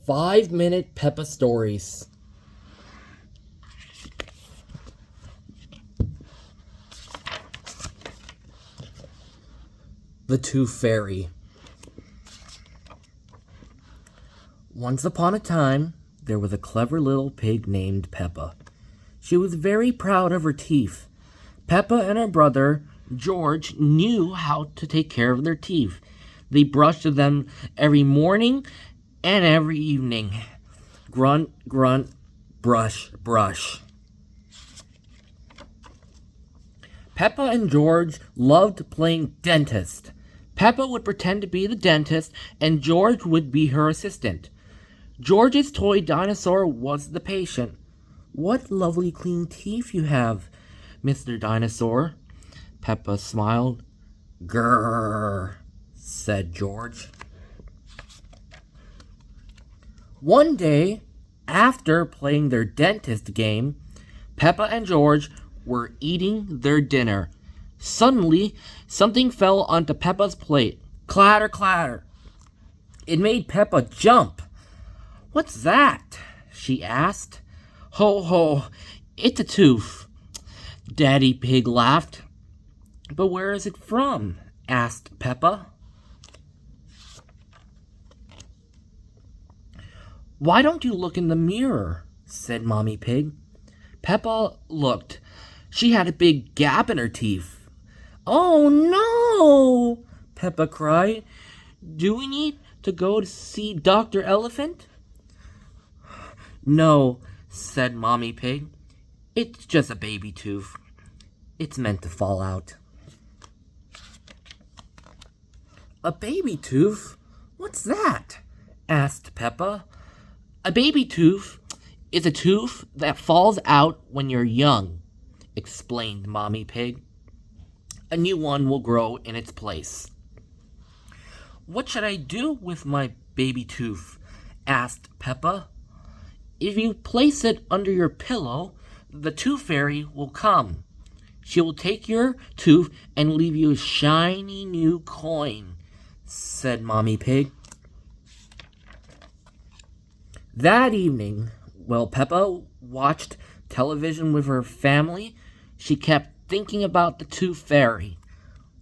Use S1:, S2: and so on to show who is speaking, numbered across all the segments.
S1: 5-minute Peppa stories. The Tooth Fairy. Once upon a time, there was a clever little pig named Peppa. She was very proud of her teeth. Peppa and her brother, George, knew how to take care of their teeth. They brushed them every morning and every evening. Grunt, grunt, brush, brush. Peppa and George loved playing dentist. Peppa would pretend to be the dentist, and George would be her assistant. George's toy dinosaur was the patient. "What lovely clean teeth you have, Mr. Dinosaur." Peppa smiled. "Grrr," said George. One day, after playing their dentist game, Peppa and George were eating their dinner. Suddenly, something fell onto Peppa's plate. Clatter, clatter. It made Peppa jump. "What's that?" she asked. "Ho, ho, it's a tooth." Daddy Pig laughed. "But where is it from?" asked Peppa. "Why don't you look in the mirror?" said Mommy Pig. Peppa looked. She had a big gap in her teeth. "Oh no!" Peppa cried. "Do we need to go to see Dr. Elephant?" "No," said Mommy Pig. "It's just a baby tooth. It's meant to fall out." "A baby tooth? What's that?" asked Peppa. "A baby tooth is a tooth that falls out when you're young," explained Mommy Pig. "A new one will grow in its place." "What should I do with my baby tooth?" asked Peppa. "If you place it under your pillow, the Tooth Fairy will come. She will take your tooth and leave you a shiny new coin," said Mommy Pig. That evening, while Peppa watched television with her family, she kept thinking about the Tooth Fairy.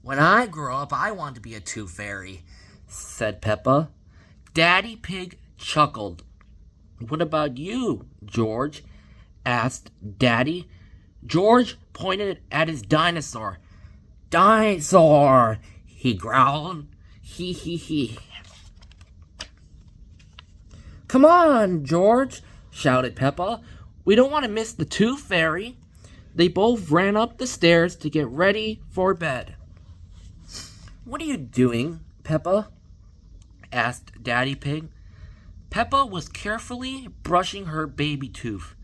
S1: "When I grow up, I want to be a Tooth Fairy," said Peppa. Daddy Pig chuckled. "What about you, George?" asked Daddy. George pointed at his dinosaur. "Dinosaur!" he growled. "Hee hee hee." "Come on, George!" shouted Peppa. "We don't want to miss the Tooth Fairy." They both ran up the stairs to get ready for bed. "What are you doing, Peppa?" asked Daddy Pig. Peppa was carefully brushing her baby tooth.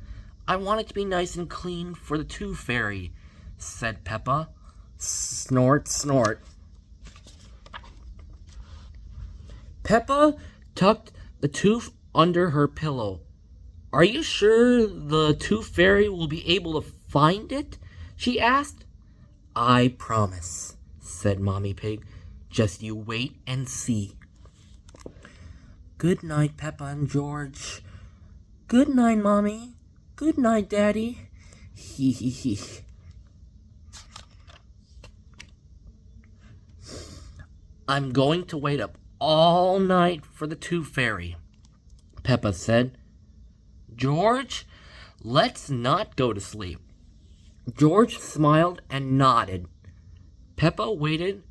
S1: "I want it to be nice and clean for the Tooth Fairy," said Peppa. Snort, snort. Peppa tucked the tooth under her pillow. "Are you sure the Tooth Fairy will be able to find it?" she asked. "I promise," said Mommy Pig. "Just you wait and see." "Good night, Peppa and George." "Good night, Mommy." "Good night, Daddy." Hee hee hee. "I'm going to wait up all night for the Tooth Fairy," Peppa said. "George, let's not go to sleep." George smiled and nodded. Peppa waited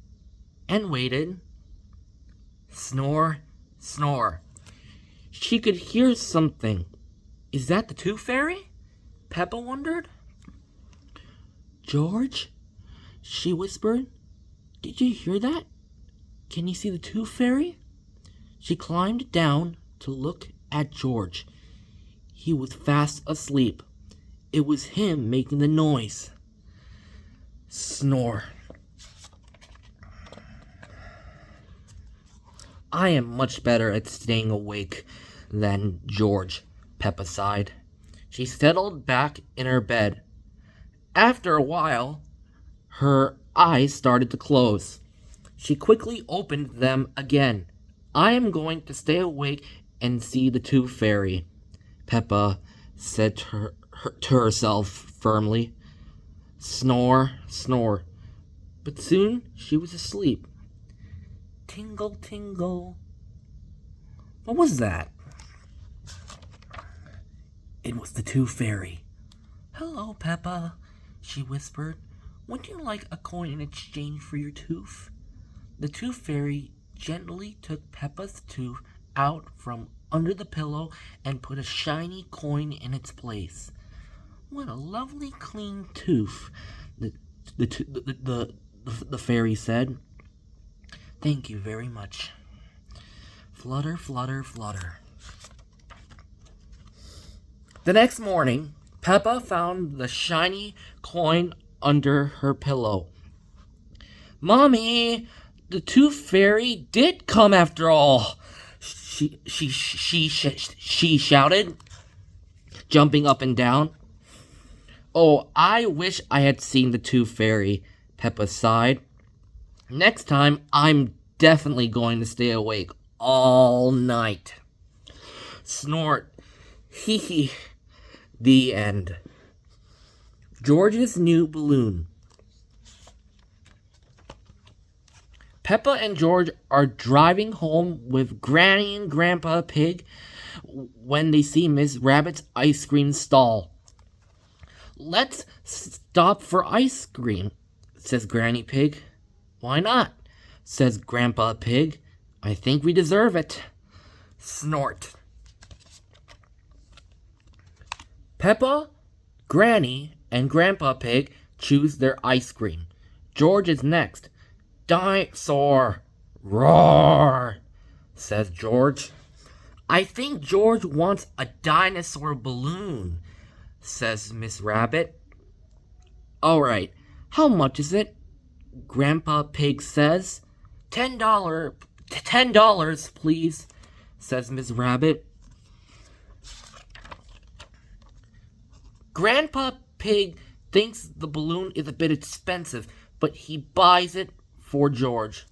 S1: and waited. Snore, snore. She could hear something. "Is that the Tooth Fairy?" Peppa wondered. "George," she whispered, "did you hear that? Can you see the Tooth Fairy?" She climbed down to look at George. He was fast asleep. It was him making the noise. Snore. "I am much better at staying awake than George," Peppa sighed. She settled back in her bed. After a while, her eyes started to close. She quickly opened them again. "I am going to stay awake and see the Tooth Fairy, Peppa said to herself firmly. Snore, snore. But soon she was asleep. Tingle, tingle. What was that? It was the Tooth Fairy. Hello, Peppa, she whispered. Would you like a coin in exchange for your tooth? The Tooth Fairy gently took Peppa's tooth out from under the pillow and put a shiny coin in its place. What a lovely clean tooth, the fairy said. Thank you very much. Flutter, flutter, flutter. The next morning, Peppa found the shiny coin under her pillow. Mommy, the Tooth Fairy did come after all, she shouted, jumping up and down. Oh, I wish I had seen the Tooth Fairy, Peppa sighed. Next time, I'm definitely going to stay awake all night. Snort. Hee hee. The end. George's new balloon. Peppa and George are driving home with Granny and Grandpa Pig when they see Miss Rabbit's ice cream stall. Let's stop for ice cream, says Granny Pig. Why not? Says Grandpa Pig. I think we deserve it. Snort. Peppa, Granny, and Grandpa Pig choose their ice cream. George is next. Dinosaur. Roar, says George. I think George wants a dinosaur balloon, says Miss Rabbit. All right, how much is it? Grandpa Pig says. $10, please, says Miss Rabbit. Grandpa Pig thinks the balloon is a bit expensive, but he buys it for George.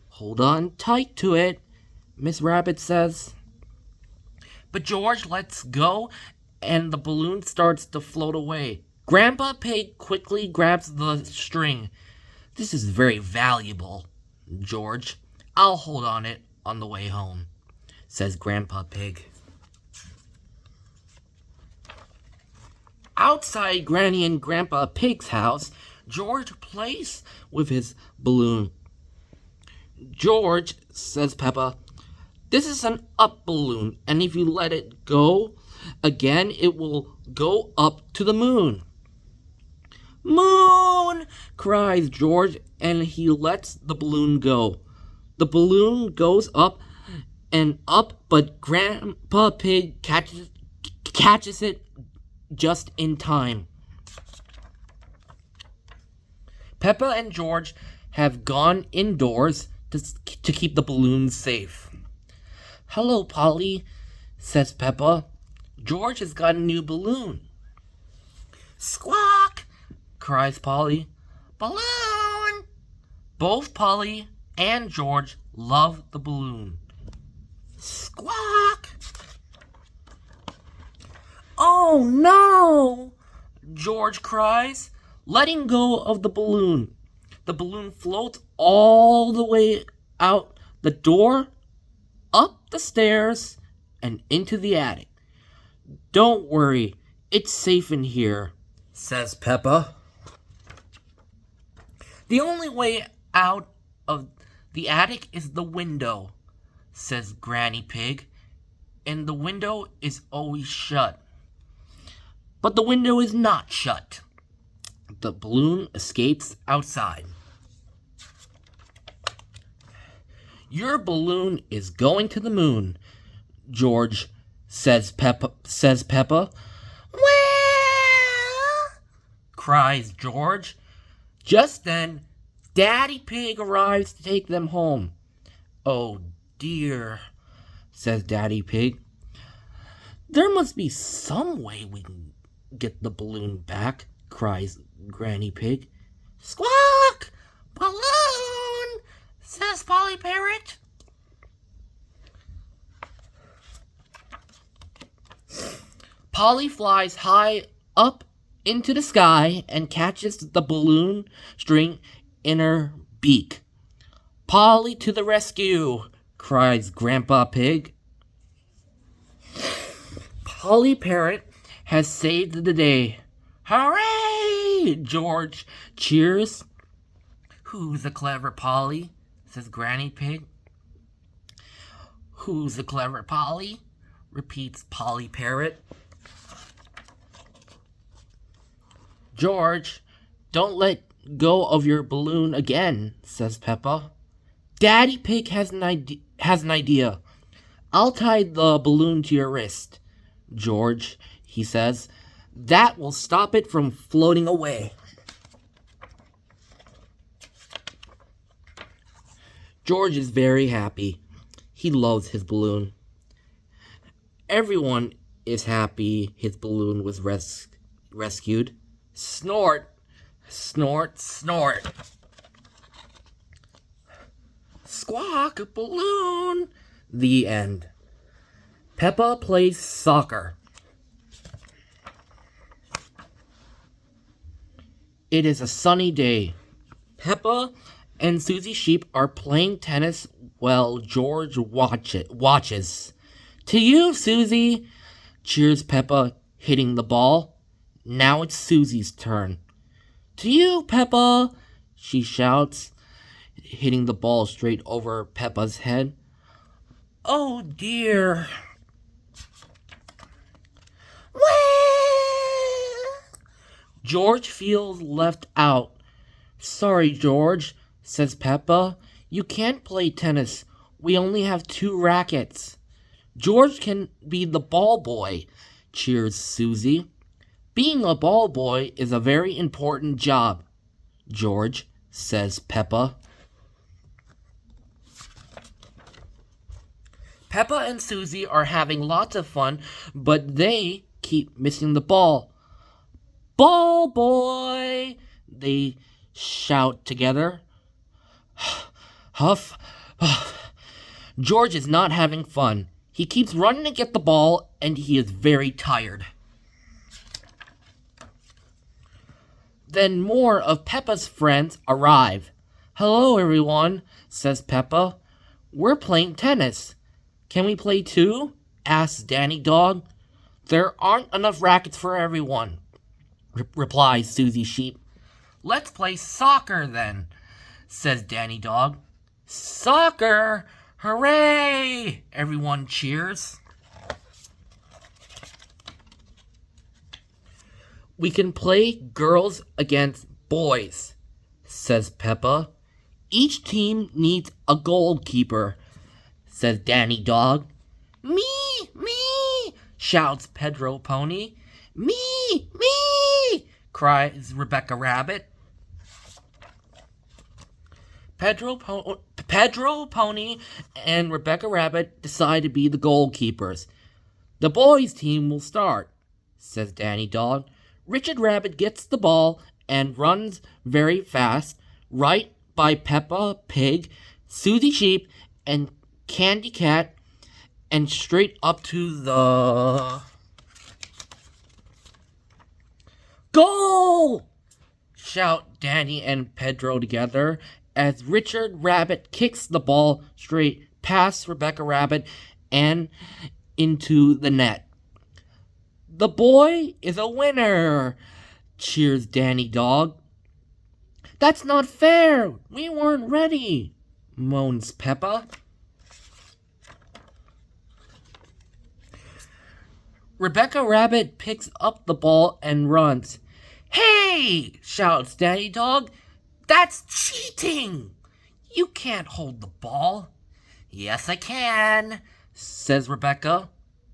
S1: Hold on tight to it, Miss Rabbit says. But George lets go, and the balloon starts to float away. Grandpa Pig quickly grabs the string. This is very valuable, George. I'll hold on it on the way home, says Grandpa Pig. Outside Granny and Grandpa Pig's house, George plays with his balloon. George, says Peppa, this is an up balloon, and if you let it go again, it will go up to the moon. Moon! Cries George, and he lets the balloon go. The balloon goes up and up, but Grandpa Pig catches it just in time. Peppa and George have gone indoors to keep the balloons safe. Hello, Polly, says Peppa. George has got a new balloon. Squawk! Cries Polly. Balloon! Both Polly and George love the balloon. Squawk! Oh no! George cries, letting go of the balloon. The balloon floats all the way out the door, up the stairs, and into the attic. Don't worry, it's safe in here, says Peppa. The only way out of the attic is the window, says Granny Pig, and the window is always shut. But the window is not shut. The balloon escapes outside. Your balloon is going to the moon, George, says Peppa. Well, cries George. Just then, Daddy Pig arrives to take them home. Oh dear, says Daddy Pig. There must be some way we can get the balloon back, cries Granny Pig. Squawk! Balloon! Says Polly Parrot. Polly flies high up into the sky and catches the balloon string in her beak. Polly to the rescue, cries Grandpa Pig. Polly Parrot has saved the day. Hooray! George cheers. Who's a clever Polly? Says Granny Pig. Who's a clever Polly? Repeats Polly Parrot. George, don't let go of your balloon again, says Peppa. Daddy Pig has an idea. I'll tie the balloon to your wrist, George, he says. That will stop it from floating away. George is very happy. He loves his balloon. Everyone is happy his balloon was rescued. Snort, snort, snort. Squawk, balloon. The end. Peppa plays soccer. It is a sunny day. Peppa and Susie Sheep are playing tennis while George watches. To you, Susie, cheers Peppa, hitting the ball. Now it's Susie's turn. To you, Peppa, she shouts, hitting the ball straight over Peppa's head. Oh dear. George feels left out. Sorry, George, says Peppa. You can't play tennis. We only have 2 rackets. George can be the ball boy, cheers Susie. Being a ball boy is a very important job, George, says Peppa. Peppa and Susie are having lots of fun, but they keep missing the ball. Ball boy, they shout together. Huff, huff. George is not having fun. He keeps running to get the ball, and he is very tired. Then more of Peppa's friends arrive. Hello, everyone, says Peppa. We're playing tennis. Can we play too? Asks Danny Dog. There aren't enough rackets for everyone, replies Susie Sheep. Let's play soccer then, says Danny Dog. Soccer! Hooray! Everyone cheers. We can play girls against boys, says Peppa. Each team needs a goalkeeper, says Danny Dog. Me! Shouts Pedro Pony. Me! Cries Rebecca Rabbit. Pedro Pony and Rebecca Rabbit decide to be the goalkeepers. The boys' team will start, says Danny Dog. Richard Rabbit gets the ball and runs very fast, right by Peppa Pig, Susie Sheep, and Candy Cat, and straight up to the goal! Shout Danny and Pedro together as Richard Rabbit kicks the ball straight past Rebecca Rabbit and into the net. The boy is a winner, cheers Danny Dog. That's not fair. We weren't ready, moans Peppa. Rebecca Rabbit picks up the ball and runs. Hey, shouts Danny Dog. That's cheating. You can't hold the ball. Yes, I can, says Rebecca.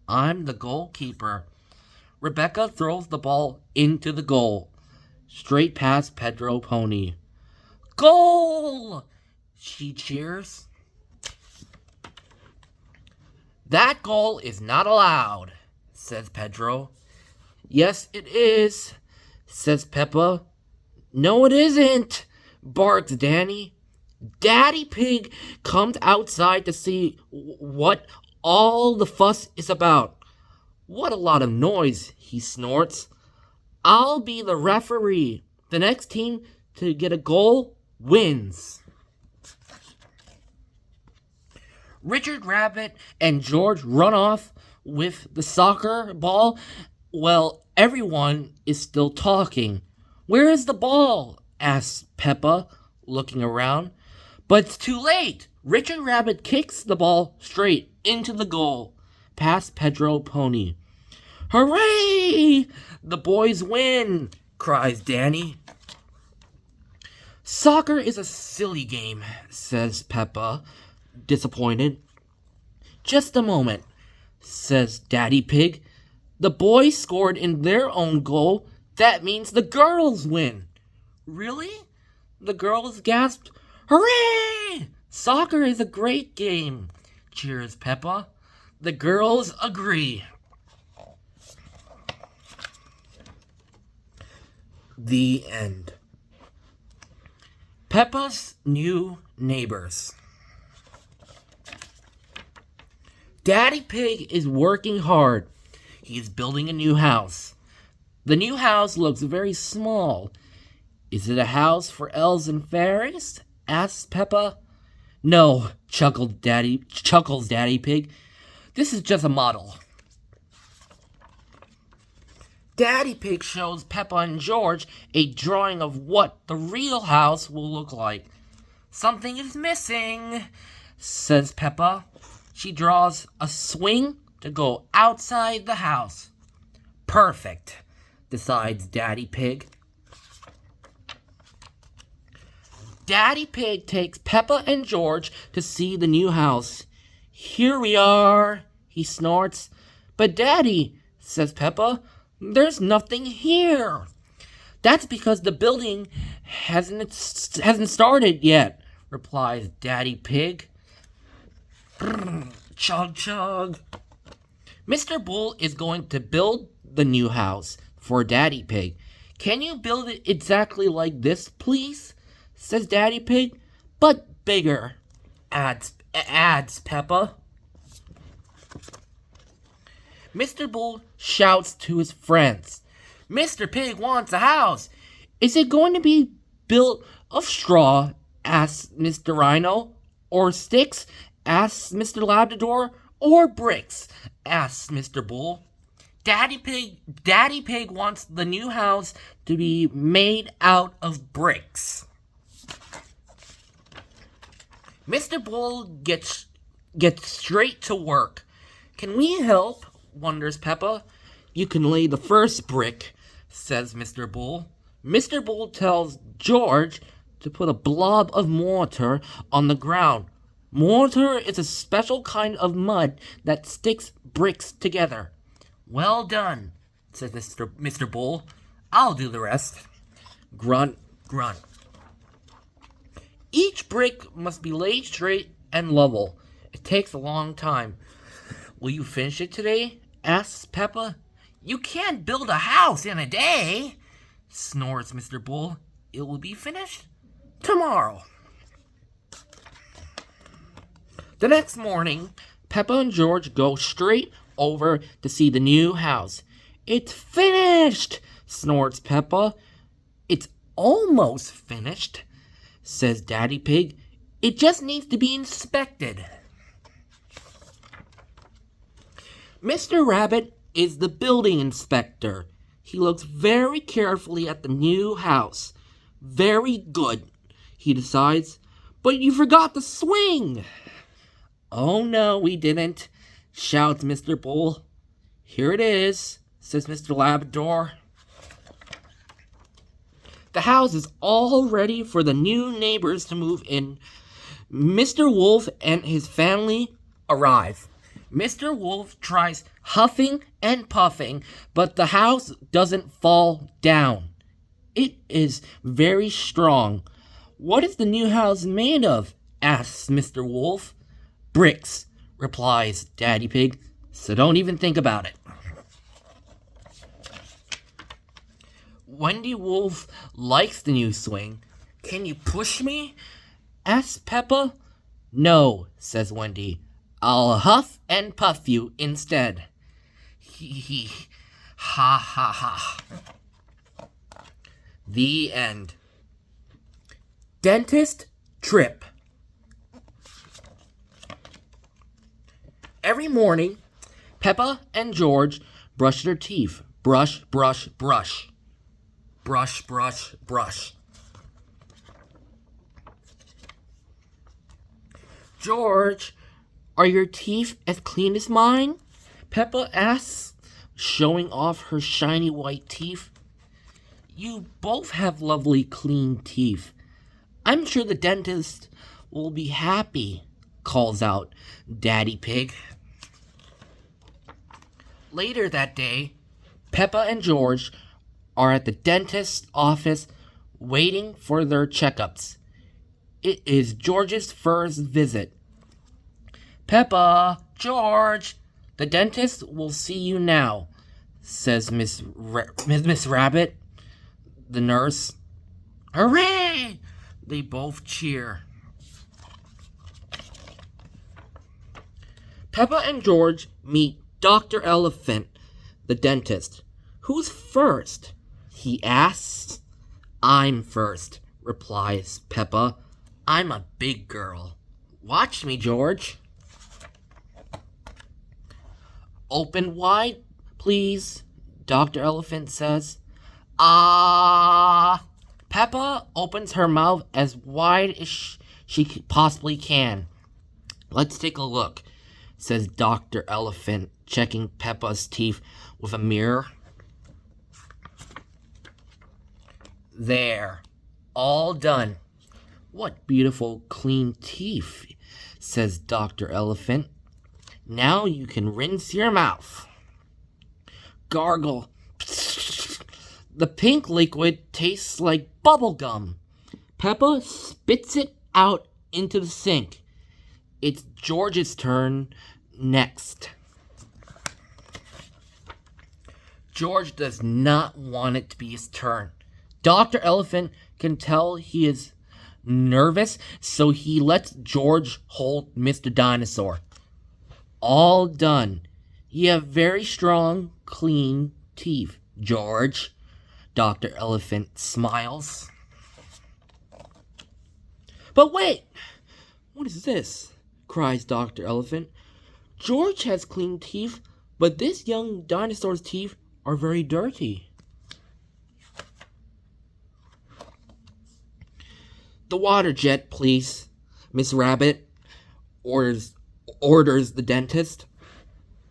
S1: I'm the goalkeeper. Rebecca throws the ball into the goal, straight past Pedro Pony. Goal! She cheers. That goal is not allowed, says Pedro. Yes, it is, says Peppa. No, it isn't, barks Danny. Daddy Pig comes outside to see what all the fuss is about. What a lot of noise, he snorts. I'll be the referee. The next team to get a goal wins. Richard Rabbit and George run off with the soccer ball. Well, everyone is still talking. Where is the ball? Asks Peppa, looking around. But it's too late. Richard Rabbit kicks the ball straight into the goal, past Pedro Pony. Hooray! The boys win, cries Danny. Soccer is a silly game, says Peppa, disappointed. Just a moment, says Daddy Pig. The boys scored in their own goal. That means the girls win. Really? The girls gasped. Hooray! Soccer is a great game, cheers Peppa. The girls agree. The end. Peppa's new neighbors. Daddy Pig is working hard. He's building a new house. The new house looks very small. Is it a house for elves and fairies? Asks Peppa. No, chuckles Daddy Pig. This is just a model. Daddy Pig shows Peppa and George a drawing of what the real house will look like. Something is missing, says Peppa. She draws a swing to go outside the house. Perfect, decides Daddy Pig. Daddy Pig takes Peppa and George to see the new house. Here we are, he snorts. But Daddy, says Peppa, there's nothing here. That's because the building hasn't started yet, replies Daddy Pig. Chug chug. Mr. Bull is going to build the new house for Daddy Pig. Can you build it exactly like this, please? Says Daddy Pig. But bigger, adds Peppa. Mr. Bull shouts to his friends. Mr. Pig wants a house. Is it going to be built of straw? Asks Mr. Rhino. Or sticks? Asks Mr. Labrador. Or bricks? Asks Mr. Bull. Daddy Pig wants the new house to be made out of bricks. Mr. Bull gets straight to work. Can we help? Wonders Peppa. You can lay the first brick, says Mr. Bull. Mr. Bull tells George to put a blob of mortar on the ground. Mortar is a special kind of mud that sticks bricks together. Well done, says Mr. Bull. I'll do the rest. Grunt, grunt. Each brick must be laid straight and level. It takes a long time. Will you finish it today? Asks Peppa. You can't build a house in a day, snores Mr. Bull. It will be finished tomorrow. The next morning, Peppa and George go straight over to see the new house. It's finished, snorts Peppa. It's almost finished, says Daddy Pig. It just needs to be inspected. Mr. Rabbit is the building inspector. He looks very carefully at the new house. Very good, he decides. But you forgot the swing. Oh no, we didn't, shouts Mr. Bull. Here it is, says Mr. Labrador. The house is all ready for the new neighbors to move in. Mr. Wolf and his family arrive. Mr. Wolf tries huffing and puffing, but the house doesn't fall down. It is very strong. What is the new house made of? Asks Mr. Wolf. Bricks, replies Daddy Pig, so don't even think about it. Wendy Wolf likes the new swing. Can you push me? Asks Peppa. No, says Wendy. I'll huff and puff you instead. Hee hee. Ha ha ha. The end. Dentist trip. Every morning, Peppa and George brush their teeth. Brush, brush, brush. Brush, brush, brush. George, are your teeth as clean as mine? Peppa asks, showing off her shiny white teeth. You both have lovely clean teeth. I'm sure the dentist will be happy, calls out Daddy Pig. Later that day, Peppa and George are at the dentist's office waiting for their checkups. It is George's first visit. Peppa, George, the dentist will see you now, says Miss Rabbit, the nurse. Hooray! They both cheer. Peppa and George meet Dr. Elephant, the dentist. Who's first? He asks. I'm first, replies Peppa. I'm a big girl. Watch me, George. Open wide, please, Dr. Elephant says. Ah! Peppa opens her mouth as wide as she possibly can. Let's take a look, says Dr. Elephant, checking Peppa's teeth with a mirror. There, all done. What beautiful, clean teeth, says Dr. Elephant. Now you can rinse your mouth. Gargle. The pink liquid tastes like bubble gum. Peppa spits it out into the sink. It's George's turn next. George does not want it to be his turn. Dr. Elephant can tell he is nervous, so he lets George hold Mr. Dinosaur. All done. You have very strong, clean teeth, George. Dr. Elephant smiles. But wait! What is this? Cries Dr. Elephant. George has clean teeth, but this young dinosaur's teeth are very dirty. The water jet, please, Miss Rabbit, orders the dentist.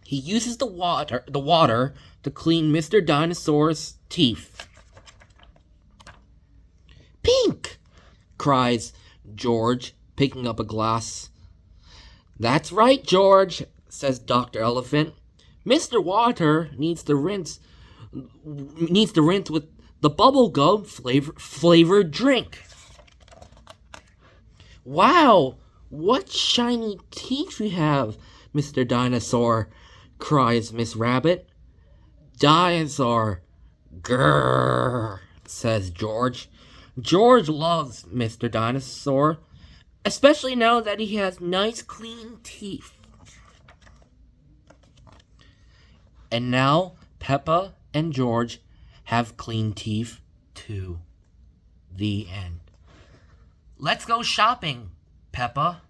S1: He uses the water to clean Mr. Dinosaur's teeth. Pink! Cries George, picking up a glass. That's right, George, says Dr. Elephant. Mr. Water needs to rinse with the bubblegum flavored drink. Wow, what shiny teeth you have, Mr. Dinosaur, cries Miss Rabbit. Dinosaur, grrr, says George. George loves Mr. Dinosaur, especially now that he has nice clean teeth. And now Peppa and George have clean teeth too. The end. Let's go shopping, Peppa.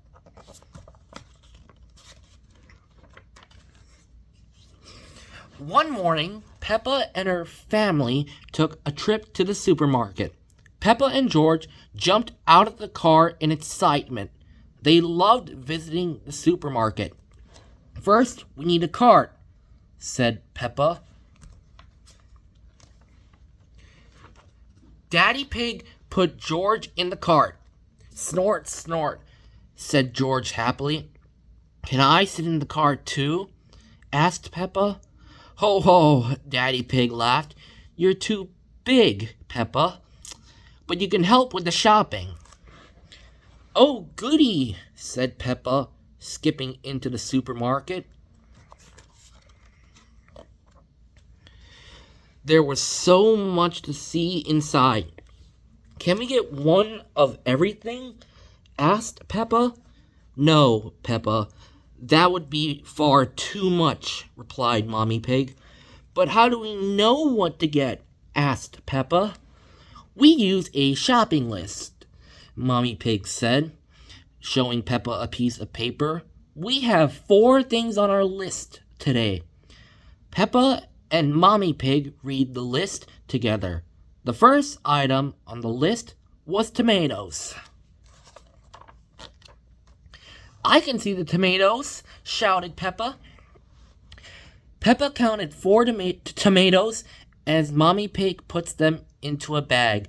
S1: One morning, Peppa and her family took a trip to the supermarket. Peppa and George jumped out of the car in excitement. They loved visiting the supermarket. First, we need a cart, said Peppa. Daddy Pig put George in the cart. Snort, snort, said George happily. Can I sit in the cart too? Asked Peppa. Ho ho, Daddy Pig laughed. You're too big, Peppa, but you can help with the shopping. Oh, goody, said Peppa, skipping into the supermarket. There was so much to see inside. Can we get one of everything? Asked Peppa. No, Peppa, That would be far too much, replied Mommy Pig. But how do we know what to get? Asked Peppa. We use a shopping list, Mommy Pig said, showing Peppa a piece of paper. We have 4 things on our list today. Peppa and Mommy Pig read the list together. The first item on the list was tomatoes. I can see the tomatoes, shouted Peppa. Peppa counted 4 tomatoes as Mommy Pig puts them into a bag.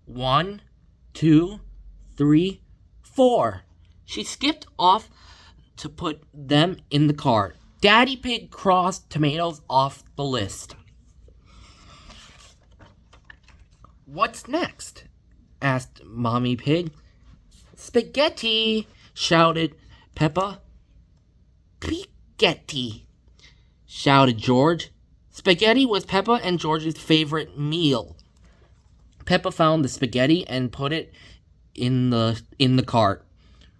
S1: 1, 2, 3, 4. She skipped off to put them in the cart. Daddy Pig crossed tomatoes off the list. What's next? Asked Mommy Pig. Spaghetti, shouted Peppa. Spaghetti, shouted George. Spaghetti was Peppa and George's favorite meal. Peppa found the spaghetti and put it in the cart.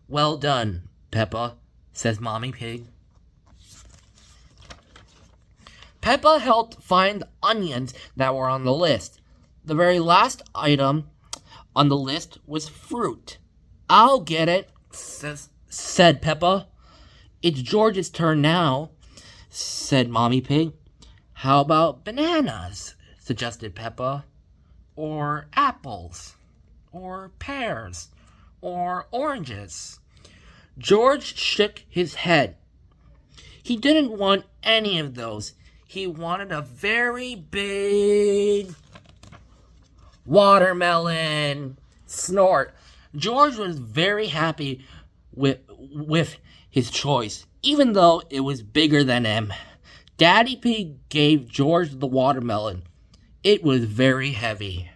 S1: Well done, Peppa, says Mommy Pig. Peppa helped find the onions that were on the list. The very last item on the list was fruit. I'll get it, said Peppa. It's George's turn now, said Mommy Pig. How about bananas, suggested Peppa. Or apples, or pears, or oranges. George shook his head. He didn't want any of those. He wanted a very big watermelon. Snort. George was very happy with his choice, even though it was bigger than him. Daddy Pig gave George the watermelon. It was very heavy.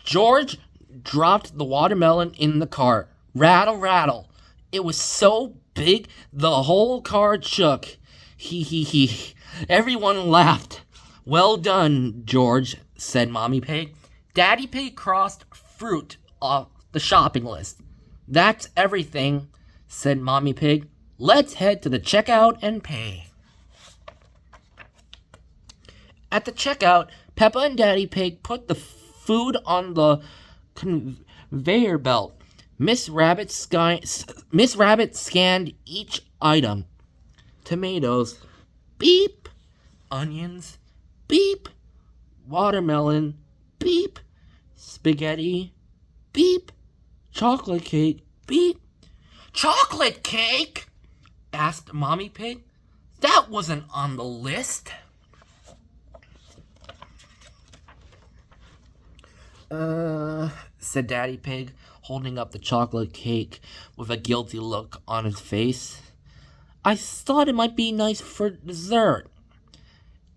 S1: George dropped the watermelon in the cart. Rattle, rattle. It was so big the whole cart shook. He. Everyone laughed. Well done, George, said Mommy Pig. Daddy Pig crossed fruit off the shopping list. That's everything, said Mommy Pig. Let's head to the checkout and pay. At the checkout, Peppa and Daddy Pig put the food on the conveyor belt. Miss Rabbit scanned each item. Tomatoes, beep. Onions, beep. Watermelon, beep. Spaghetti, beep. Chocolate cake, beep. Chocolate cake? Asked Mommy Pig. That wasn't on the list. Said Daddy Pig, holding up the chocolate cake with a guilty look on his face. I thought it might be nice for dessert.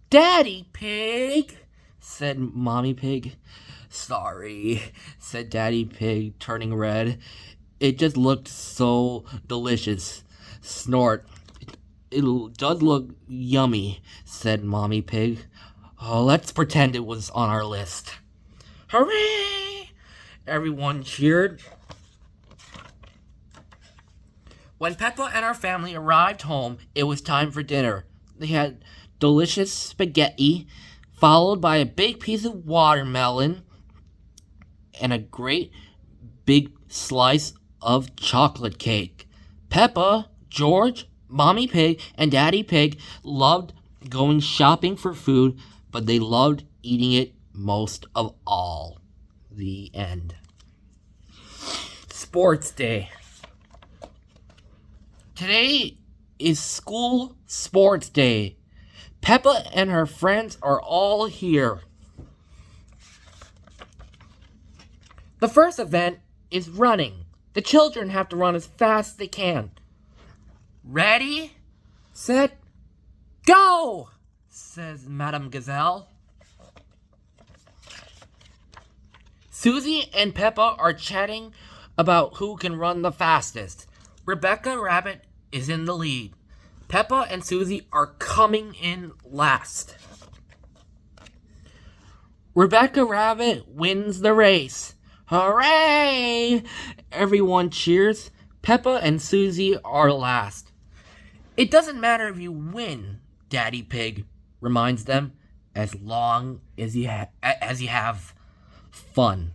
S1: Daddy Pig, said Mommy Pig. Sorry, said Daddy Pig, turning red. It just looked so delicious. Snort. It does look yummy, said Mommy Pig. Oh, let's pretend it was on our list. Hooray! Everyone cheered. When Peppa and her family arrived home, it was time for dinner. They had delicious spaghetti, followed by a big piece of watermelon and a great big slice of chocolate cake. Peppa, George, Mommy Pig, and Daddy Pig loved going shopping for food, but they loved eating it most of all. The end. Sports Day. Today is school sports day. Peppa and her friends are all here. The first event is running. The children have to run as fast as they can. Ready, set, go, says Madame Gazelle. Susie and Peppa are chatting about who can run the fastest. Rebecca Rabbit is in the lead. Peppa and Susie are coming in last. Rebecca Rabbit wins the race. Hooray! Everyone cheers. Peppa and Susie are last. It doesn't matter if you win, Daddy Pig reminds them, as long as you have fun.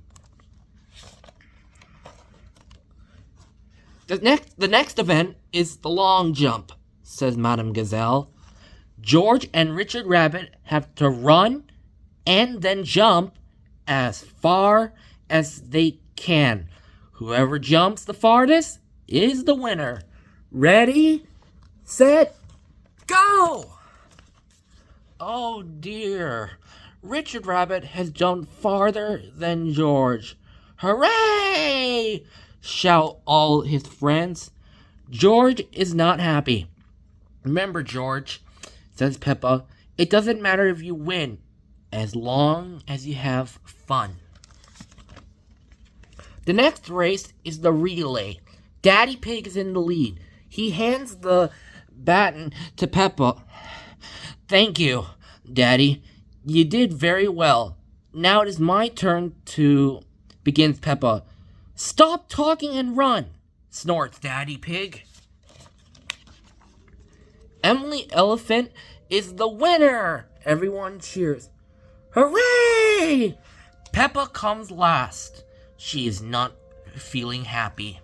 S1: The next event is the long jump, says Madame Gazelle. George and Richard Rabbit have to run and then jump as far as they can. Whoever jumps the farthest is the winner. Ready, set, go! Oh dear, Richard Rabbit has jumped farther than George. Hooray! Shout all his friends. George is not happy. Remember, George, says Peppa, it doesn't matter if you win, as long as you have fun. The next race is the relay. Daddy Pig is in the lead. He hands the baton to Peppa. Thank you, Daddy. You did very well. Now it is my turn to... begins Peppa. Stop talking and run, snorts Daddy Pig. Emily Elephant is the winner. Everyone cheers. Hooray! Peppa comes last. She is not feeling happy.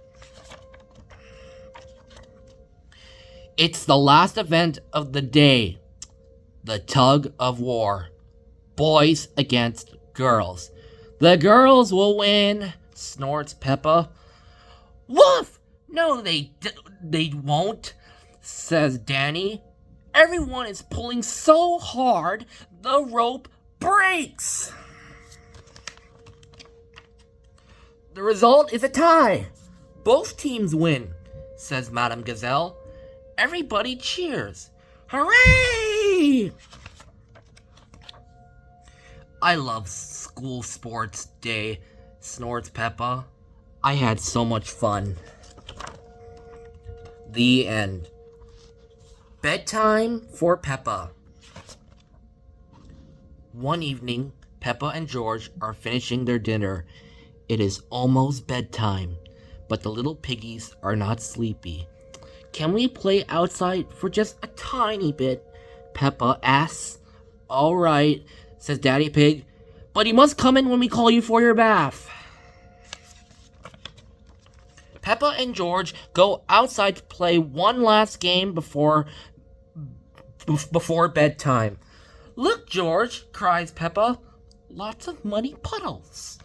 S1: It's the last event of the day. The tug of war. Boys against girls. The girls will win, snorts Peppa. Woof! No, they won't, says Danny. Everyone is pulling so hard, the rope breaks. The result is a tie. Both teams win, says Madame Gazelle. Everybody cheers. Hooray! I love school sports day, snorts Peppa. I had so much fun. The end. Bedtime for Peppa. One evening, Peppa and George are finishing their dinner. It is almost bedtime, but the little piggies are not sleepy. Can we play outside for just a tiny bit? Peppa asks. All right, says Daddy Pig, but you must come in when we call you for your bath. Peppa and George go outside to play one last game before bedtime. Look, George, cries Peppa. Lots of muddy puddles.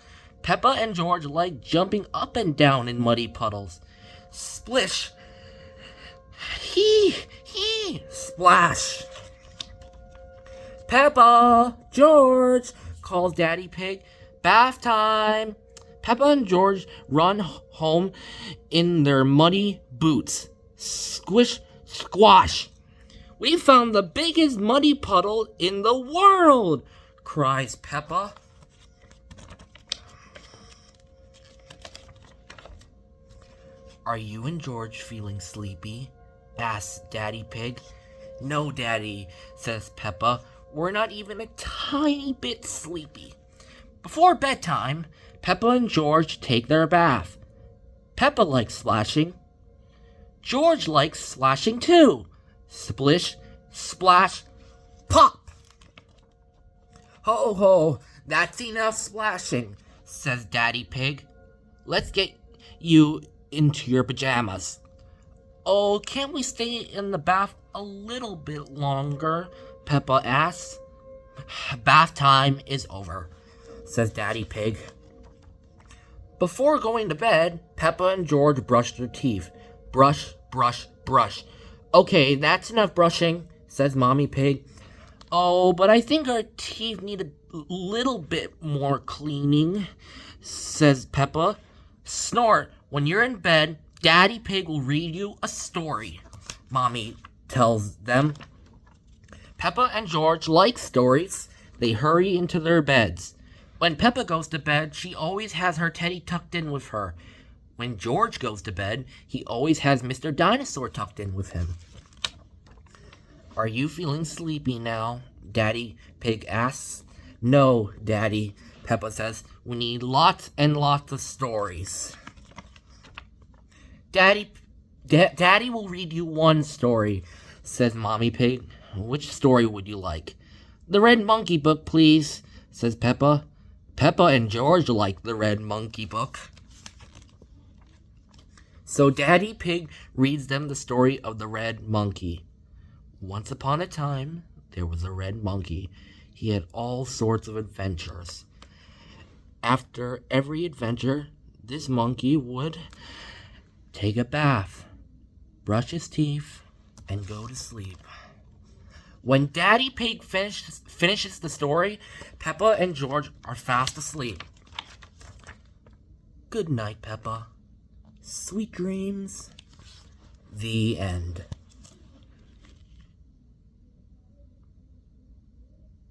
S1: Peppa and George like jumping up and down in muddy puddles. Splish. Hee, splash. Peppa, George, calls Daddy Pig. Bath time. Peppa and George run home in their muddy boots. Squish, squash. We found the biggest muddy puddle in the world, cries Peppa. Are you and George feeling sleepy? Asks Daddy Pig. No, Daddy, says Peppa. We're not even a tiny bit sleepy. Before bedtime, Peppa and George take their bath. Peppa likes splashing. George likes splashing too. Splish, splash, pop! Ho ho, that's enough splashing, says Daddy Pig. Let's get you into your pajamas. Oh, can't we stay in the bath a little bit longer? Peppa asks. Bath time is over, says Daddy Pig. Before going to bed, Peppa and George brush their teeth. Brush, brush, brush. Okay, that's enough brushing, says Mommy Pig. Oh, but I think our teeth need a little bit more cleaning, says Peppa. Snort, when you're in bed, Daddy Pig will read you a story, Mommy tells them. Peppa and George like stories. They hurry into their beds. When Peppa goes to bed, she always has her teddy tucked in with her. When George goes to bed, he always has Mr. Dinosaur tucked in with him. Are you feeling sleepy now? Daddy Pig asks. No, Daddy, Peppa says. We need lots and lots of stories. Daddy will read you one story, says Mommy Pig. Which story would you like? The Red Monkey book, please, says Peppa. Peppa and George like the Red Monkey book. So Daddy Pig reads them the story of the Red Monkey. Once upon a time, there was a red monkey. He had all sorts of adventures. After every adventure, this monkey would take a bath, brush his teeth, and go to sleep. When Daddy Pig finishes the story, Peppa and George are fast asleep. Good night, Peppa. Sweet dreams. The end.